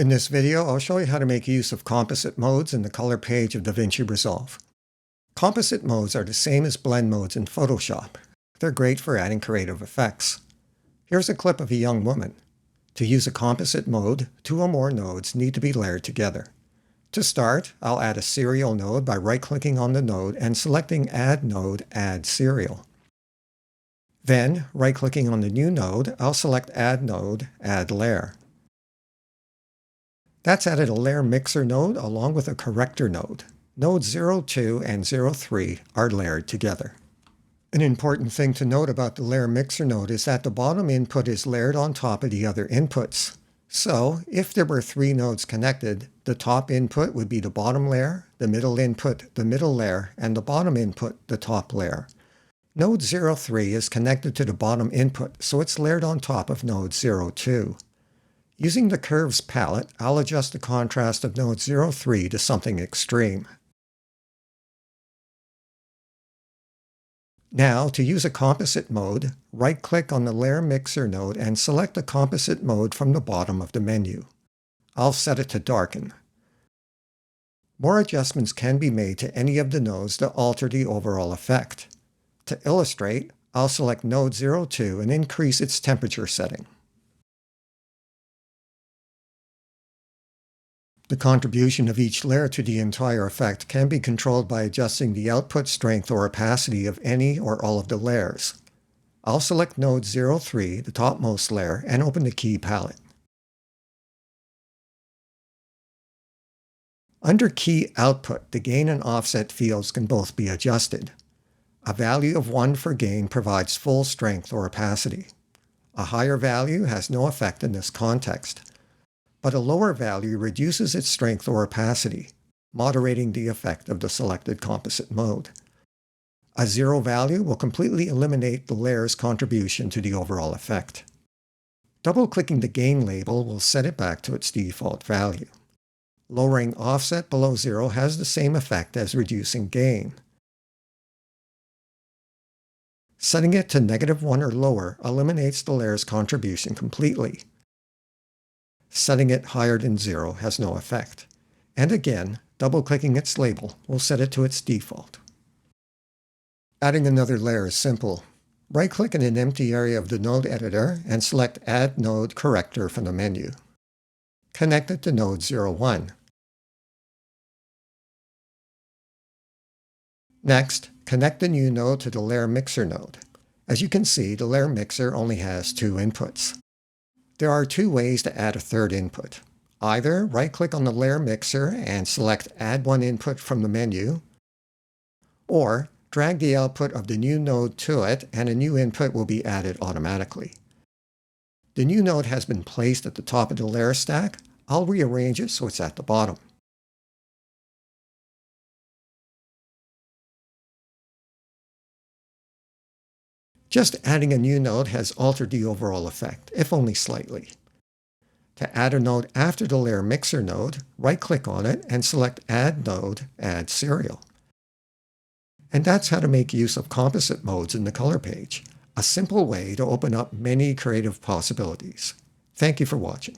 In this video, I'll show you how to make use of composite modes in the color page of DaVinci Resolve. Composite modes are the same as blend modes in Photoshop. They're great for adding creative effects. Here's a clip of a young woman. To use a composite mode, two or more nodes need to be layered together. To start, I'll add a serial node by right-clicking on the node and selecting Add Node, Add Serial. Then, right-clicking on the new node, I'll select Add Node, Add Layer. That's added a layer mixer node along with a corrector node. Nodes 02 and 03 are layered together. An important thing to note about the layer mixer node is that the bottom input is layered on top of the other inputs. So, if there were three nodes connected, the top input would be the bottom layer, the middle input the middle layer, and the bottom input the top layer. Node 03 is connected to the bottom input, so it's layered on top of node 02. Using the Curves palette, I'll adjust the contrast of node 03 to something extreme. Now, to use a composite mode, right-click on the Layer Mixer node and select the composite mode from the bottom of the menu. I'll set it to Darken. More adjustments can be made to any of the nodes to alter the overall effect. To illustrate, I'll select node 02 and increase its temperature setting. The contribution of each layer to the entire effect can be controlled by adjusting the output strength or opacity of any or all of the layers. I'll select node 03, the topmost layer, and open the Key palette. Under Key Output, the gain and offset fields can both be adjusted. A value of 1 for gain provides full strength or opacity. A higher value has no effect in this context, but a lower value reduces its strength or opacity, moderating the effect of the selected composite mode. A 0 value will completely eliminate the layer's contribution to the overall effect. Double-clicking the gain label will set it back to its default value. Lowering offset below 0 has the same effect as reducing gain. Setting it to -1 or lower eliminates the layer's contribution completely. Setting it higher than 0 has no effect. And again, double-clicking its label will set it to its default. Adding another layer is simple. Right-click in an empty area of the node editor and select Add Node Corrector from the menu. Connect it to node 01. Next, connect the new node to the Layer Mixer node. As you can see, the Layer Mixer only has two inputs. There are two ways to add a third input. Either right-click on the Layer Mixer and select Add One Input from the menu, or drag the output of the new node to it and a new input will be added automatically. The new node has been placed at the top of the layer stack. I'll rearrange it so it's at the bottom. Just adding a new node has altered the overall effect, if only slightly. To add a node after the Layer Mixer node, right-click on it and select Add Node, Add Serial. And that's how to make use of composite modes in the color page, a simple way to open up many creative possibilities. Thank you for watching.